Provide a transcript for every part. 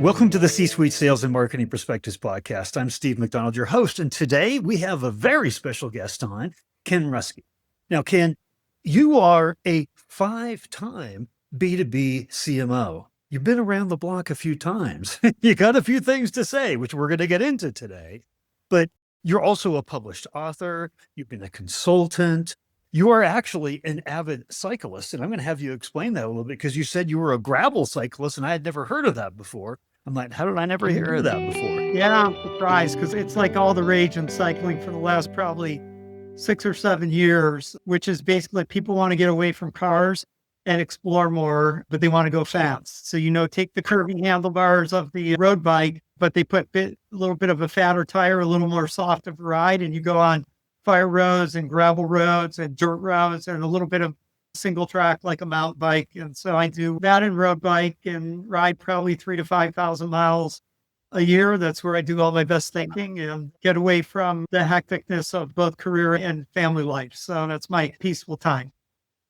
Welcome to the C-Suite Sales and Marketing Perspectives podcast. I'm Steve McDonald, your host, and today we have a very special guest on, Ken Rutsky. Now, Ken, you are a 5-time B2B CMO. You've been around the block a few times. You got a few things to say, which we're going to get into today, but you're also a published author. You've been a consultant. You are actually an avid cyclist, and I'm going to have you explain that a little bit because you said you were a gravel cyclist, and I had never heard of that before. I'm like, how did I never hear of that before? Yeah, I'm surprised because it's like all the rage in cycling for the last probably 6 or 7 years, which is basically people want to get away from cars and explore more, but they want to go fast. So, take the curvy handlebars of the road bike, but they put a little bit of a fatter tire, a little more soft of a ride, and you go on fire roads and gravel roads and dirt roads and a little bit of single track like a mountain bike. And so I do that in road bike and ride probably 3,000 to 5,000 miles a year. That's where I do all my best thinking and get away from the hecticness of both career and family life. So that's my peaceful time.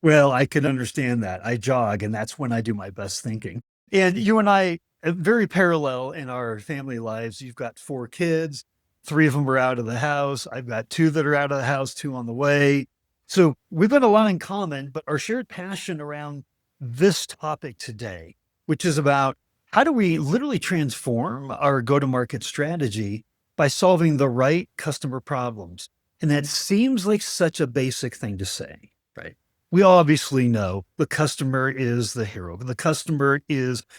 Well, I can understand that. I jog, and that's when I do my best thinking. And you and I are very parallel in our family lives. You've got 4 kids. 3 of them are out of the house. I've got 2 that are out of the house, 2 on the way. So we've got a lot in common, but our shared passion around this topic today, which is about how do we literally transform our go-to-market strategy by solving the right customer problems? And that seems like such a basic thing to say, right? We obviously know the customer is the hero.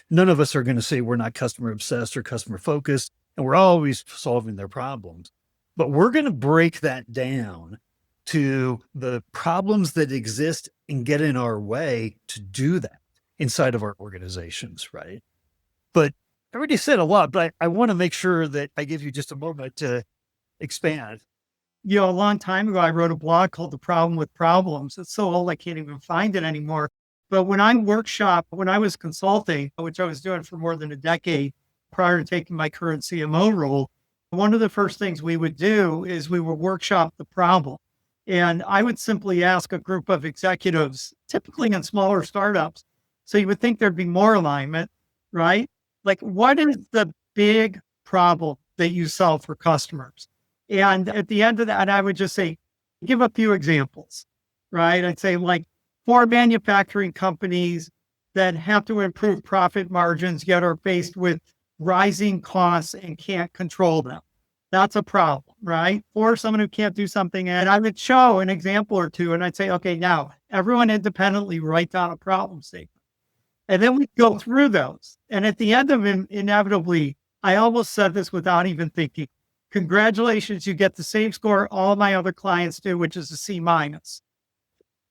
None of us are going to say we're not customer obsessed or customer focused, and we're always solving their problems. But we're going to break that down to the problems that exist and get in our way to do that inside of our organizations, right? But I already said a lot, but I want to make sure that I give you just a moment to expand. A long time ago, I wrote a blog called The Problem with Problems. It's so old, I can't even find it anymore. But when I was consulting, which I was doing for more than a decade prior to taking my current CMO role, one of the first things we would do is we would workshop the problem. And I would simply ask a group of executives, typically in smaller startups. So you would think there'd be more alignment, right? Like, what is the big problem that you solve for customers? And at the end of that, I would just say, give a few examples, right? I'd say like 4 manufacturing companies that have to improve profit margins, yet are faced with rising costs and can't control them. That's a problem, right? Or someone who can't do something. And I would show an example or 2, and I'd say, okay, now everyone independently write down a problem statement. And then we go through those. And at the end of it, inevitably, I almost said this without even thinking, congratulations, you get the same score all my other clients do, which is a C-.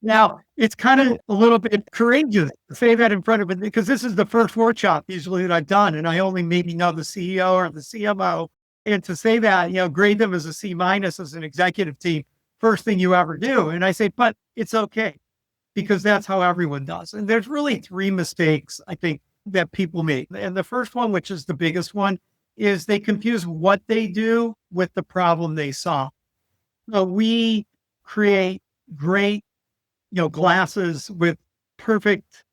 Now, it's kind of a little bit courageous to say that in front of it, because this is the first workshop usually that I've done, and I only maybe know the CEO or the CMO. And to say that, grade them as a C- as an executive team, first thing you ever do. And I say, but it's okay, because that's how everyone does. And there's really 3 mistakes, I think, that people make. And the first one, which is the biggest one, is they confuse what they do with the problem they solve. So we create great, glasses with perfect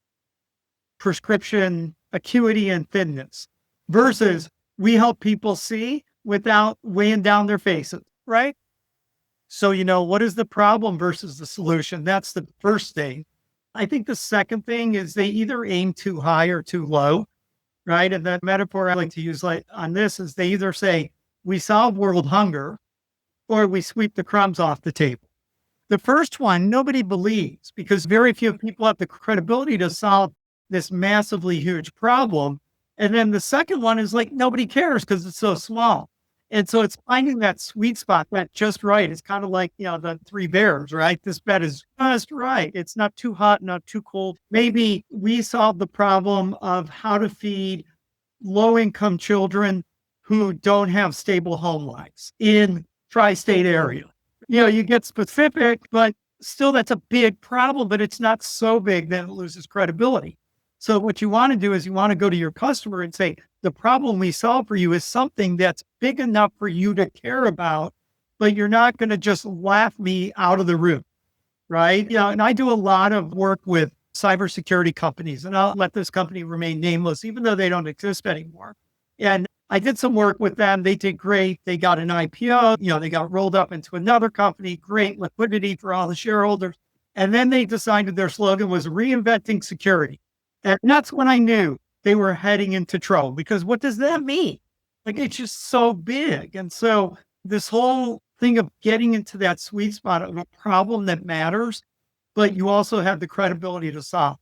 prescription acuity and thinness versus we help people see without weighing down their faces, right? So, what is the problem versus the solution? That's the first thing. I think the second thing is they either aim too high or too low, right? And the metaphor I like to use on this is they either say, we solve world hunger, or we sweep the crumbs off the table. The first one, nobody believes, because very few people have the credibility to solve this massively huge problem. And then the second one is like, nobody cares because it's so small. And so it's finding that sweet spot, that just right. It's kind of like, the 3 bears, right? This bed is just right. It's not too hot, not too cold. Maybe we solve the problem of how to feed low-income children who don't have stable home lives in tri-state area. You get specific, but still that's a big problem, but it's not so big that it loses credibility. So what you want to do is you want to go to your customer and say, the problem we solve for you is something that's big enough for you to care about, but you're not going to just laugh me out of the room, right? And I do a lot of work with cybersecurity companies, and I'll let this company remain nameless, even though they don't exist anymore. And I did some work with them. They did great. They got an IPO, they got rolled up into another company, great liquidity for all the shareholders. And then they decided their slogan was reinventing security. And that's when I knew they were heading into trouble, because what does that mean? Like, it's just so big. And so this whole thing of getting into that sweet spot of a problem that matters, but you also have the credibility to solve.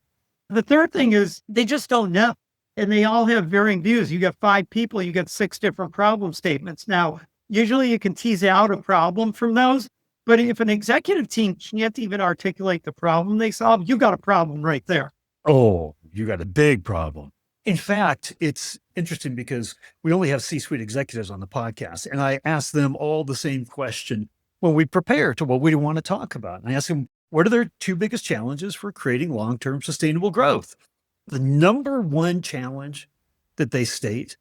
The third thing is they just don't know. And they all have varying views. You got 5 people, you get 6 different problem statements. Now, usually you can tease out a problem from those, but if an executive team can't even articulate the problem they solve, you got a problem right there. Oh, you got a big problem. In fact, it's interesting because we only have C-suite executives on the podcast, and I ask them all the same question when we prepare to what we want to talk about. And I ask them, what are their 2 biggest challenges for creating long-term sustainable growth? The number one challenge that they state,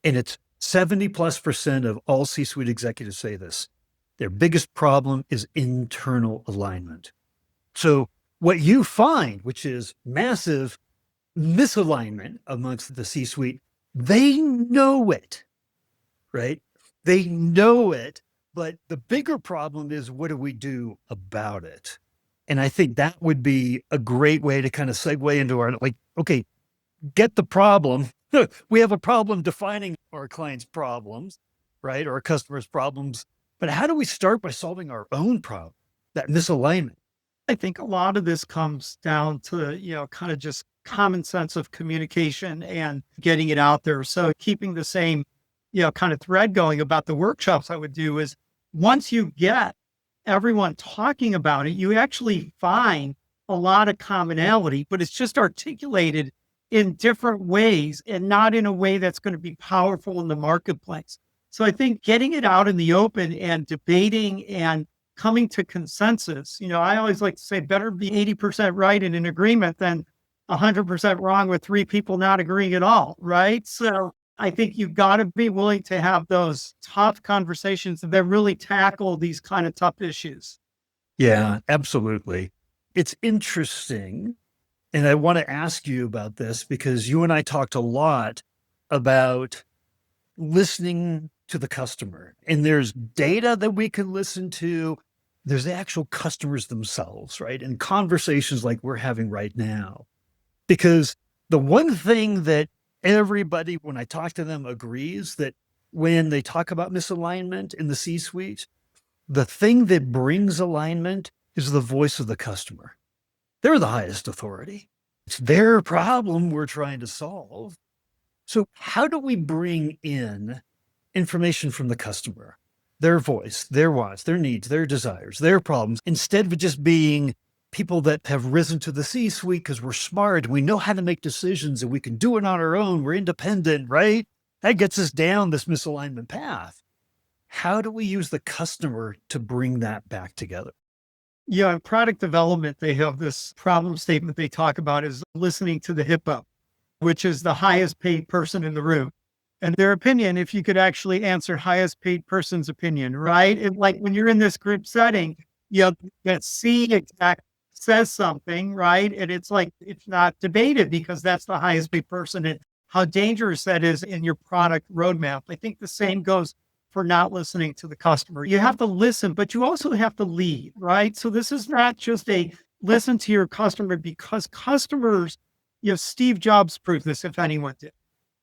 and it's 70+% of all C-suite executives say this, their biggest problem is internal alignment. So what you find, which is massive misalignment amongst the C-suite, they know it, right? They know it, but the bigger problem is, what do we do about it? And I think that would be a great way to kind of segue into our, okay, get the problem. We have a problem defining our clients' problems, right? Or our customers' problems. But how do we start by solving our own problem, that misalignment? I think a lot of this comes down to, kind of just common sense of communication and getting it out there. So keeping the same, kind of thread going about the workshops I would do is, once you get everyone talking about it, you actually find a lot of commonality, but it's just articulated in different ways and not in a way that's going to be powerful in the marketplace. So I think getting it out in the open and debating and coming to consensus, I always like to say, better be 80% right and in agreement than 100% wrong with 3 people not agreeing at all, right? So I think you've got to be willing to have those tough conversations that really tackle these kind of tough issues. Yeah, absolutely. It's interesting. And I want to ask you about this because you and I talked a lot about listening to the customer, and there's data that we can listen to. There's the actual customers themselves, right? And conversations like we're having right now, because the one thing that everybody, when I talk to them, agrees that when they talk about misalignment in the C-suite, the thing that brings alignment is the voice of the customer. They're the highest authority. It's their problem we're trying to solve. So how do we bring in information from the customer, their voice, their wants, their needs, their desires, their problems, instead of just being people that have risen to the C-suite because we're smart, we know how to make decisions, and we can do it on our own, we're independent, right? That gets us down this misalignment path. How do we use the customer to bring that back together? Yeah, in product development, they have this problem statement they talk about is listening to the hippo, which is the highest paid person in the room. And their opinion, if you could actually answer highest paid person's opinion, right? And like when you're in this group setting, that C exec says something, right? And it's like, it's not debated because that's the highest paid person, and how dangerous that is in your product roadmap. I think the same goes for not listening to the customer. You have to listen, but you also have to lead, right? So this is not just a listen to your customer, because customers, Steve Jobs proved this, if anyone did.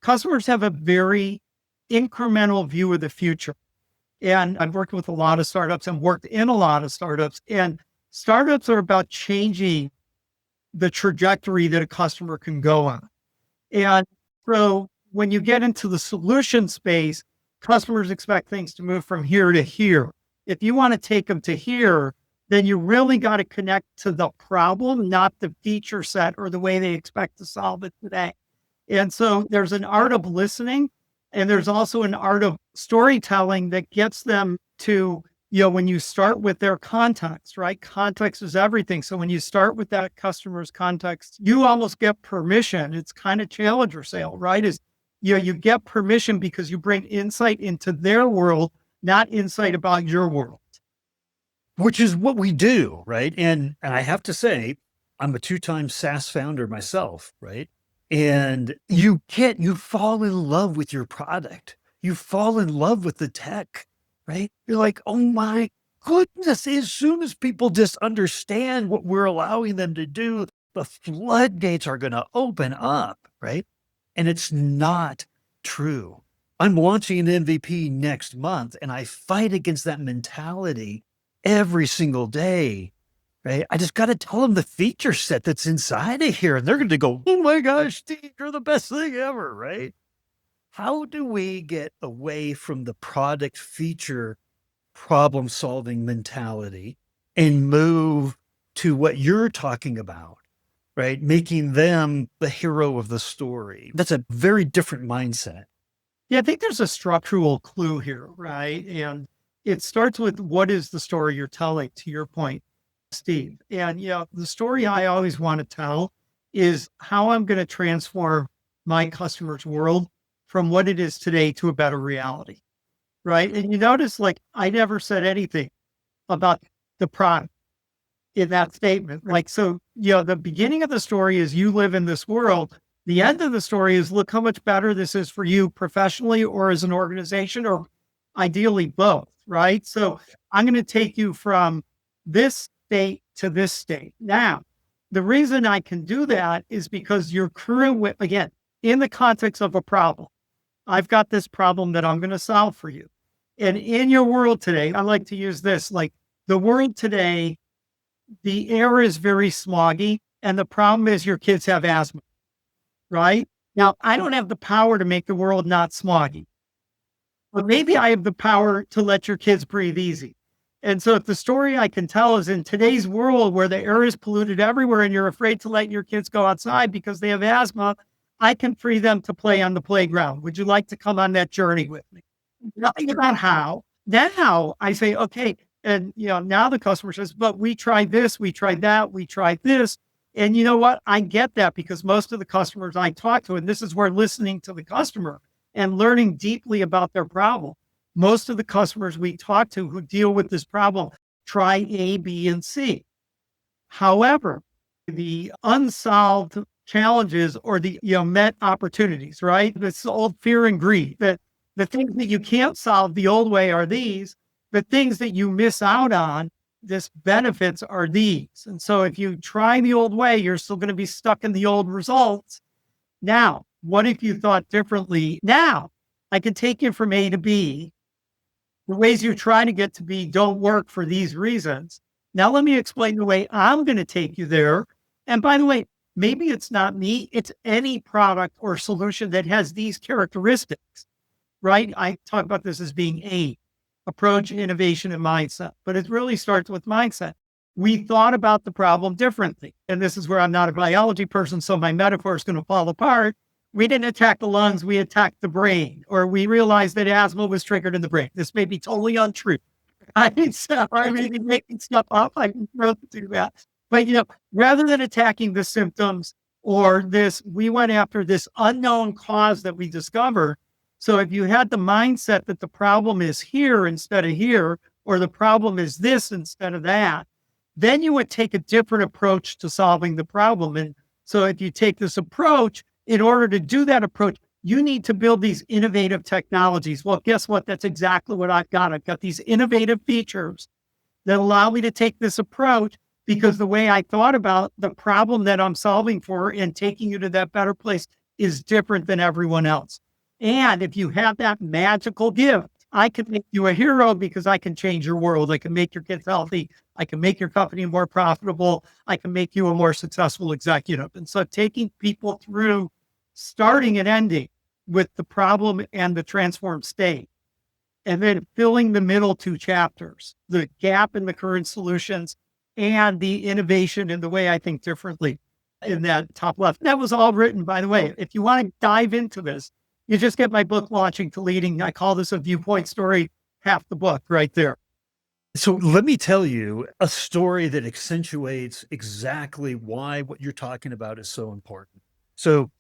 Customers have a very incremental view of the future. And I've worked with a lot of startups and worked in a lot of startups, and startups are about changing the trajectory that a customer can go on. And so when you get into the solution space, customers expect things to move from here to here. If you want to take them to here, then you really got to connect to the problem, not the feature set or the way they expect to solve it today. And so there's an art of listening, and there's also an art of storytelling that gets them to, when you start with their context, right? Context is everything. So when you start with that customer's context, you almost get permission. It's kind of challenger sale, right? You get permission because you bring insight into their world, not insight about your world. Which is what we do, right? And I have to say, I'm a 2-time SaaS founder myself, right? And you fall in love with your product. You fall in love with the tech, right? You're like, oh my goodness. As soon as people just understand what we're allowing them to do, the floodgates are going to open up, right? And it's not true. I'm launching an MVP next month and I fight against that mentality every single day. Right? I just got to tell them the feature set that's inside of here. And they're going to go, oh my gosh, Steve, you're the best thing ever. Right? How do we get away from the product feature problem solving mentality and move to what you're talking about? Right? Making them the hero of the story. That's a very different mindset. Yeah, I think there's a structural clue here, right? And it starts with what is the story you're telling, to your point, Steve. And, the story I always want to tell is how I'm going to transform my customer's world from what it is today to a better reality, right? And you notice, like, I never said anything about the product in that statement. Like, so, the beginning of the story is you live in this world. The end of the story is look how much better this is for you professionally or as an organization, or ideally both, right? So I'm going to take you from this state to this state. Now, the reason I can do that is because your current, again, in the context of a problem, I've got this problem that I'm going to solve for you. And in your world today, I like to use this, like the world today, the air is very smoggy. And the problem is your kids have asthma, right? Now, I don't have the power to make the world not smoggy, but maybe I have the power to let your kids breathe easy. And so if the story I can tell is in today's world where the air is polluted everywhere and you're afraid to let your kids go outside because they have asthma, I can free them to play on the playground. Would you like to come on that journey with me? Nothing about how. Now I say, okay. And, now the customer says, but we tried this, we tried that, we tried this. And you know what? I get that because most of the customers I talk to, and this is where listening to the customer and learning deeply about their problem. Most of the customers we talk to who deal with this problem try A, B, and C. However, the unsolved challenges or the met opportunities, right? This old fear and greed, that the things that you can't solve the old way are these, the things that you miss out on, this benefits are these. And so if you try the old way, you're still going to be stuck in the old results. Now, what if you thought differently? Now, I can take you from A to B. The ways you're trying to get to B don't work for these reasons. Now, let me explain the way I'm going to take you there. And by the way, maybe it's not me, it's any product or solution that has these characteristics, right? I talk about this as being A, approach, innovation, and mindset, but it really starts with mindset. We thought about the problem differently. And this is where I'm not a biology person, so my metaphor is going to fall apart. We didn't attack the lungs, we attacked the brain, or we realized that asthma was triggered in the brain. This may be totally untrue. I may be making stuff up. I can do that. But, rather than attacking the symptoms or this, we went after this unknown cause that we discovered. So if you had the mindset that the problem is here instead of here, or the problem is this instead of that, then you would take a different approach to solving the problem. And so if you take this approach, in order to do that approach, you need to build these innovative technologies. Well, guess what? That's exactly what I've got. I've got these innovative features that allow me to take this approach because the way I thought about the problem that I'm solving for and taking you to that better place is different than everyone else. And if you have that magical gift, I can make you a hero because I can change your world. I can make your kids healthy. I can make your company more profitable. I can make you a more successful executive. And so taking people through starting and ending with the problem and the transformed state, and then filling the middle two chapters, the gap in the current solutions and the innovation in the way I think differently in that top left. That was all written, by the way. If you want to dive into this, you just get my book, Launching to Leading. I call this a viewpoint story, half the book right there. So let me tell you a story that accentuates exactly why what you're talking about is so important. So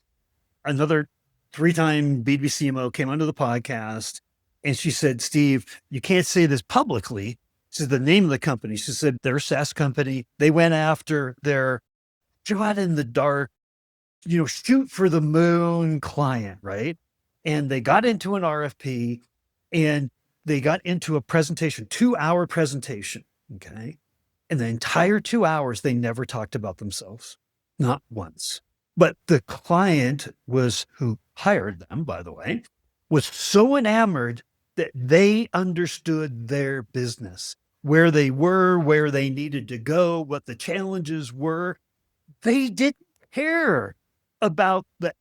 another 3-time B2B CMO came onto the podcast and she said, Steve, you can't say this publicly. This is the name of the company. She said, they're a SaaS company. They went after their shot in the dark shoot for the moon client, right? And they got into an RFP and they got into a presentation, 2-hour presentation. Okay. And the entire 2 hours, they never talked about themselves, not once. But the client who hired them, by the way, was so enamored that they understood their business, where they were, where they needed to go, what the challenges were. They didn't care about the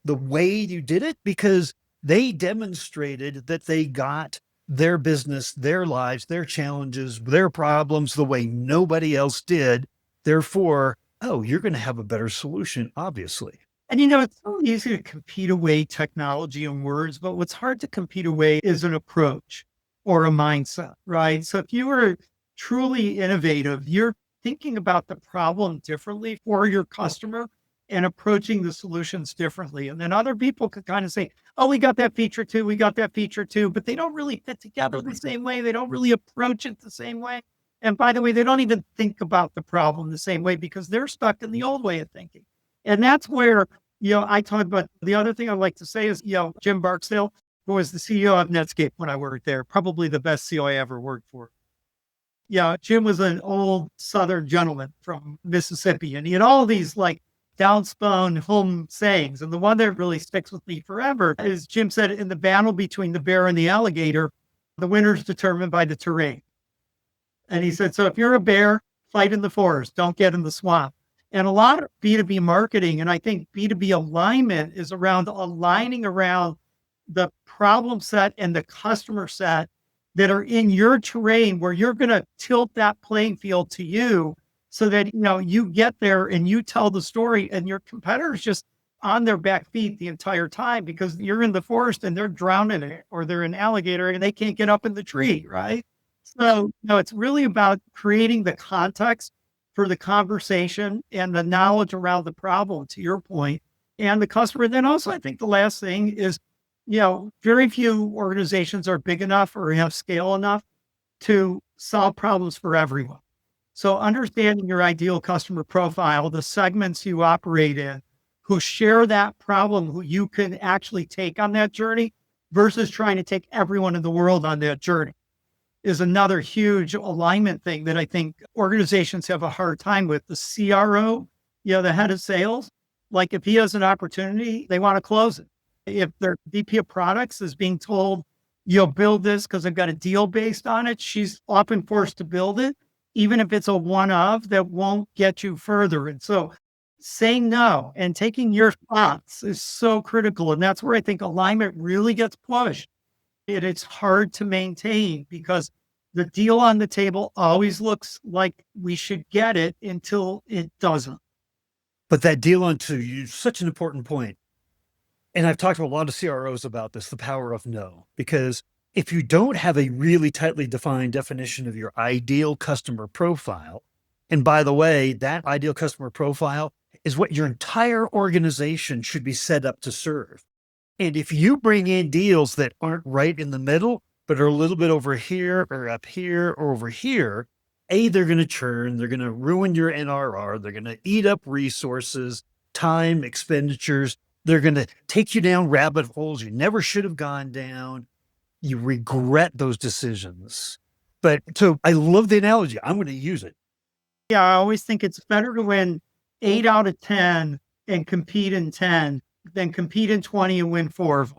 way you did it because they demonstrated that they got their business, their lives, their challenges, their problems the way nobody else did. Therefore, oh, you're going to have a better solution, obviously. And it's so easy to compete away technology and words, but what's hard to compete away is an approach or a mindset, right? So if you are truly innovative, you're thinking about the problem differently for your customer and approaching the solutions differently. And then other people could kind of say, oh, we got that feature too, we got that feature too, but they don't really fit together the same way. They don't really approach it the same way. And by the way, they don't even think about the problem the same way because they're stuck in the old way of thinking. And that's where, I talk about the other thing I'd like to say is, Jim Barksdale, who was the CEO of Netscape when I worked there, probably the best CEO I ever worked for. Yeah, Jim was an old Southern gentleman from Mississippi, and he had all these like downspun home sayings. And the one that really sticks with me forever is Jim said, in the battle between the bear and the alligator, the winner's determined by the terrain. And he said, so if you're a bear, fight in the forest, don't get in the swamp. And a lot of B2B marketing, and I think B2B alignment is around aligning around the problem set and the customer set that are in your terrain where you're going to tilt that playing field to you so that, you get there and you tell the story and your competitors just on their back feet the entire time because you're in the forest and they're drowning in it or they're an alligator and they can't get up in the tree, right? So, it's really about creating the context for the conversation and the knowledge around the problem, to your point, and the customer. Then also, I think the last thing is, very few organizations are big enough or have scale enough to solve problems for everyone. So understanding your ideal customer profile, the segments you operate in, who share that problem, who you can actually take on that journey versus trying to take everyone in the world on that journey is another huge alignment thing that I think organizations have a hard time with. The CRO, the head of sales, like if he has an opportunity, they want to close it. If their VP of products is being told, build this because I've got a deal based on it, she's often forced to build it, even if it's a one-of that won't get you further. And so saying no and taking your thoughts is so critical. And that's where I think alignment really gets pushed. It's hard to maintain because the deal on the table always looks like we should get it until it doesn't. But that deal onto you, such an important point. And I've talked to a lot of CROs about this, the power of no, because if you don't have a really tightly defined definition of your ideal customer profile, and by the way, that ideal customer profile is what your entire organization should be set up to serve. And if you bring in deals that aren't right in the middle, but are a little bit over here or up here or over here, they're going to churn, they're going to ruin your NRR, they're going to eat up resources, time, expenditures, they're going to take you down rabbit holes you never should have gone down. You regret those decisions. But so I love the analogy. I'm going to use it. Yeah, I always think it's better to win 8 out of 10 and compete in 10 than compete in 20 and win 4 of them.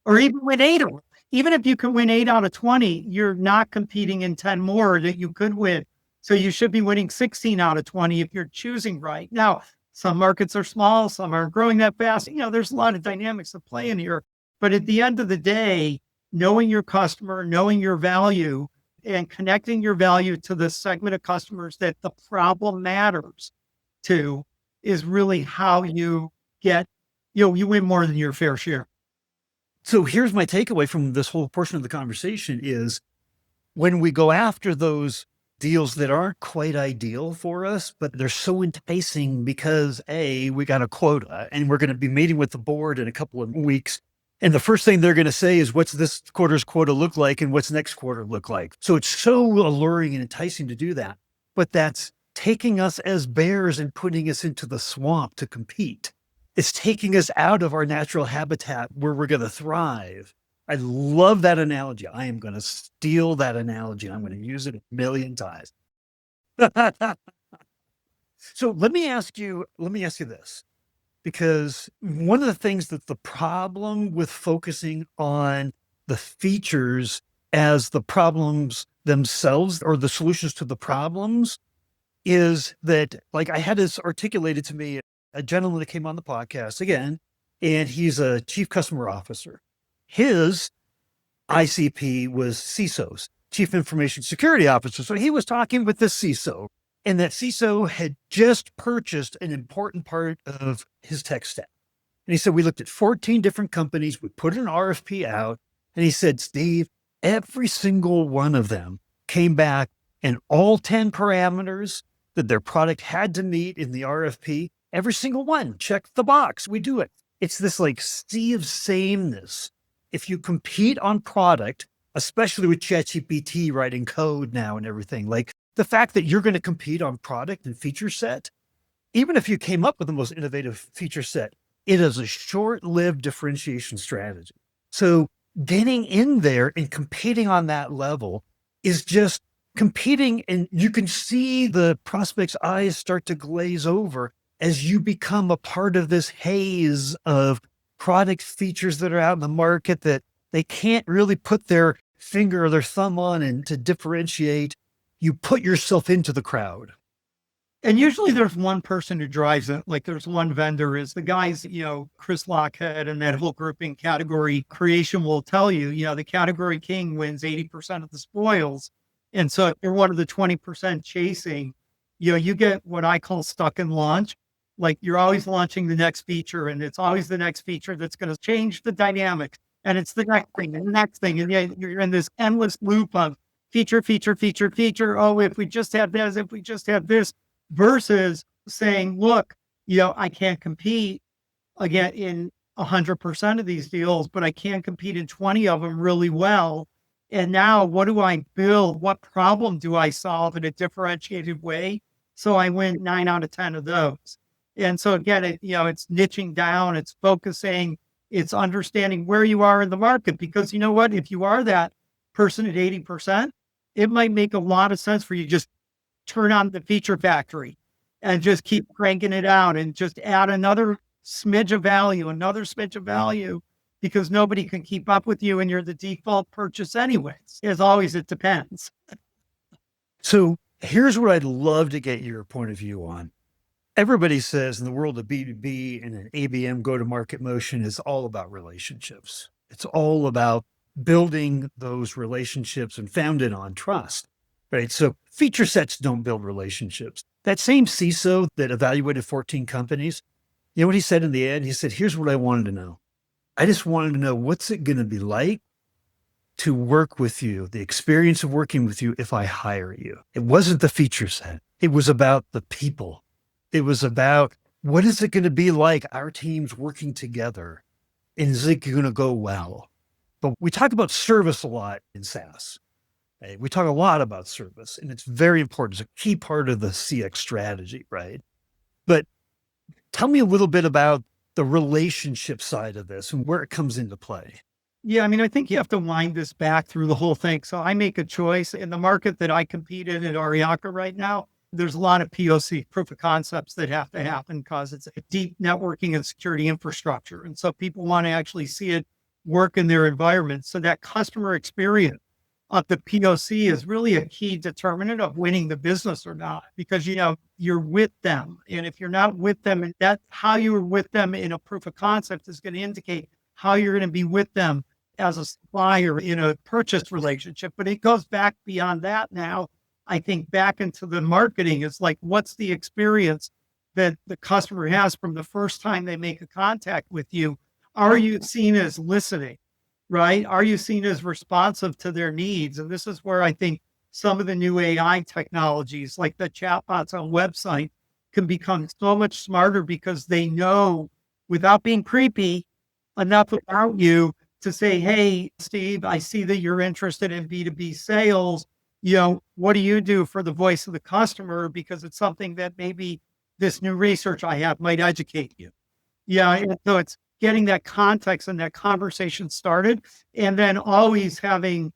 Or even win 8 of them. Even if you can win 8 out of 20, you're not competing in 10 more that you could win. So you should be winning 16 out of 20 if you're choosing right. Now, some markets are small, some aren't growing that fast. There's a lot of dynamics that play in here. But at the end of the day, knowing your customer, knowing your value, and connecting your value to the segment of customers that the problem matters to is really how you get, you win more than your fair share. So here's my takeaway from this whole portion of the conversation is when we go after those deals that aren't quite ideal for us, but they're so enticing because we got a quota and we're going to be meeting with the board in a couple of weeks. And the first thing they're going to say is, what's this quarter's quota look like? And what's next quarter look like? So it's so alluring and enticing to do that, but that's taking us as bears and putting us into the swamp to compete. It's taking us out of our natural habitat where we're going to thrive. I love that analogy. I am going to steal that analogy. I'm going to use it a million times. So let me ask you this, because one of the things that the problem with focusing on the features as the problems themselves or the solutions to the problems is that, like, I had this articulated to me, a gentleman that came on the podcast again, and he's a chief customer officer. His ICP was CISO's, chief information security officer. So he was talking with this CISO, and that CISO had just purchased an important part of his tech stack. And he said, we looked at 14 different companies, we put an RFP out, and he said, Steve, every single one of them came back, and all 10 parameters that their product had to meet in the RFP, every single one checked the box. We do it. It's this like sea of sameness. If you compete on product, especially with ChatGPT writing code now and everything, like the fact that you're going to compete on product and feature set, even if you came up with the most innovative feature set, it is a short-lived differentiation strategy. So getting in there and competing on that level is just competing, and you can see the prospect's eyes start to glaze over as you become a part of this haze of product features that are out in the market that they can't really put their finger or their thumb on and to differentiate. You put yourself into the crowd. And usually there's one person who drives it. Like there's one vendor is the guys, Chris Lockhead and that whole grouping category creation will tell you, the category king wins 80% of the spoils. And so if you're one of the 20% chasing, you get what I call stuck in launch. Like you're always launching the next feature, and it's always the next feature that's going to change the dynamics. And it's the next thing and the next thing. And you're in this endless loop of feature, feature, feature, feature. Oh, if we just had this, if we just had this, versus saying, look, I can't compete again in 100% of these deals, but I can compete in 20 of them really well. And now what do I build? What problem do I solve in a differentiated way? So I win 9 out of 10 of those. And so again, it's niching down, it's focusing, it's understanding where you are in the market, because you know what, if you are that person at 80%, it might make a lot of sense for you just turn on the feature factory and just keep cranking it out and just add another smidge of value, because nobody can keep up with you and you're the default purchase anyways. As always, it depends. So here's what I'd love to get your point of view on. Everybody says in the world of B2B and an ABM go-to-market motion is all about relationships. It's all about building those relationships and founded on trust. Right. So feature sets don't build relationships. That same CISO that evaluated 14 companies, you know what he said in the end? He said, here's what I wanted to know. I just wanted to know, what's it going to be like to work with you, the experience of working with you if I hire you? It wasn't the feature set. It was about the people. It was about, what is it going to be like, our teams working together? And is it going to go well? But we talk about service a lot in SaaS. We talk a lot about service, and it's very important. It's a key part of the CX strategy, right? But tell me a little bit about the relationship side of this and where it comes into play. Yeah, I think you have to wind this back through the whole thing. So I make a choice in the market that I compete in at Ariaka right now. There's a lot of POC, proof of concepts, that have to happen because it's a deep networking and security infrastructure. And so people want to actually see it work in their environment. So that customer experience of the POC is really a key determinant of winning the business or not, because, you're with them. And if you're not with them, and that's how you were with them in a proof of concept is going to indicate how you're going to be with them as a supplier in a purchase relationship. But it goes back beyond that now. I think back into the marketing. It's like, what's the experience that the customer has from the first time they make a contact with you? Are you seen as listening? Right? Are you seen as responsive to their needs? And this is where I think some of the new AI technologies, like the chatbots on website, can become so much smarter, because they know, without being creepy, enough about you to say, hey, Steve, I see that you're interested in B2B sales. What do you do for the voice of the customer? Because it's something that maybe this new research I have might educate you. Yeah. And so it's getting that context and that conversation started, and then always having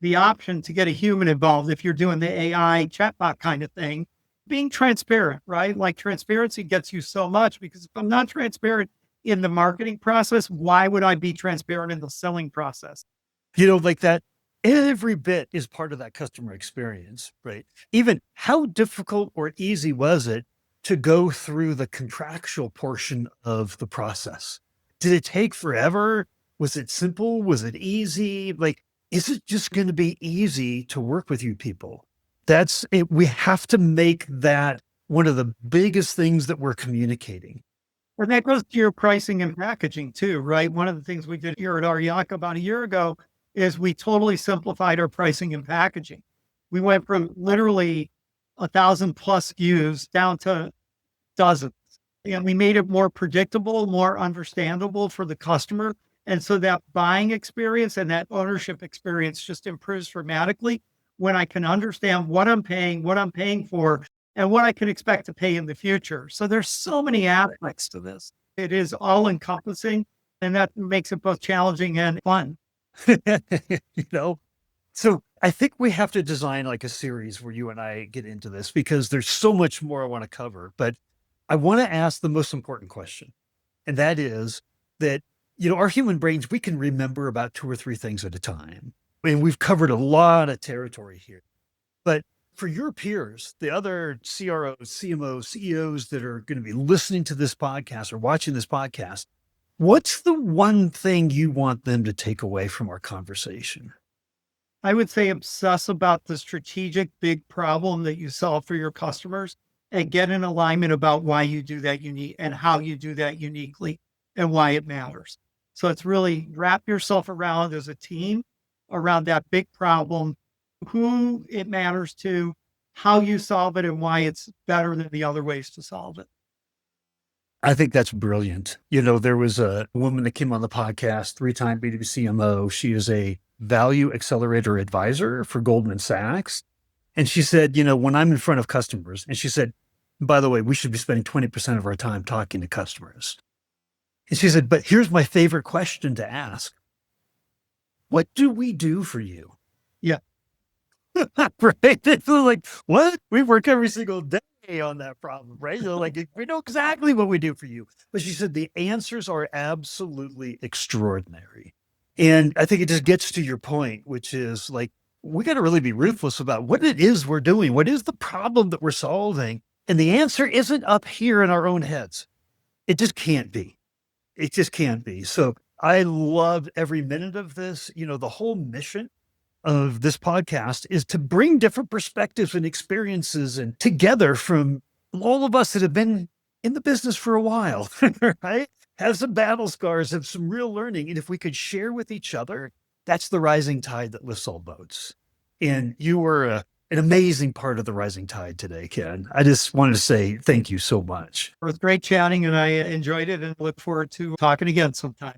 the option to get a human involved if you're doing the AI chatbot kind of thing. Being transparent, right? Like transparency gets you so much, because if I'm not transparent in the marketing process, why would I be transparent in the selling process? Like that, every bit is part of that customer experience, right? Even how difficult or easy was it to go through the contractual portion of the process? Did it take forever? Was it simple? Was it easy? Like, is it just going to be easy to work with you people? That's it. We have to make that one of the biggest things that we're communicating. And that goes to your pricing and packaging too, right? One of the things we did here at Ariaka about a year ago is we totally simplified our pricing and packaging. We went from literally 1,000+ SKUs down to dozens. And we made it more predictable, more understandable for the customer. And so that buying experience and that ownership experience just improves dramatically when I can understand what I'm paying for, and what I can expect to pay in the future. So there's so many aspects to this. It is all encompassing, and that makes it both challenging and fun. you know, so I think we have to design like a series where you and I get into this, because there's so much more I want to cover. But I want to ask the most important question. And that is that, our human brains, we can remember about 2 or 3 things at a time. I mean, we've covered a lot of territory here. But for your peers, the other CROs, CMOs, CEOs that are going to be listening to this podcast or watching this podcast, what's the one thing you want them to take away from our conversation? I would say obsess about the strategic big problem that you solve for your customers, and get in alignment about why you do that unique and how you do that uniquely and why it matters. So it's really wrap yourself around as a team around that big problem, who it matters to, how you solve it, and why it's better than the other ways to solve it. I think that's brilliant. There was a woman that came on the podcast, 3-time B2B CMO. She is a value accelerator advisor for Goldman Sachs. And she said, when I'm in front of customers, and she said, by the way, we should be spending 20% of our time talking to customers. And she said, but here's my favorite question to ask. What do we do for you? Yeah. Right? It's like, what? We work every single day on that problem, right? Like, we know exactly what we do for you. But she said the answers are absolutely extraordinary. And I think it just gets to your point, which is like, we got to really be ruthless about what it is we're doing. What is the problem that we're solving? And the answer isn't up here in our own heads. It just can't be. It just can't be. So I loved every minute of this. The whole mission of this podcast is to bring different perspectives and experiences and together from all of us that have been in the business for a while, right? Have some battle scars, have some real learning. And if we could share with each other, that's the rising tide that lifts all boats. And you were an amazing part of the rising tide today, Ken. I just wanted to say thank you so much. It was great chatting, and I enjoyed it, and look forward to talking again sometime.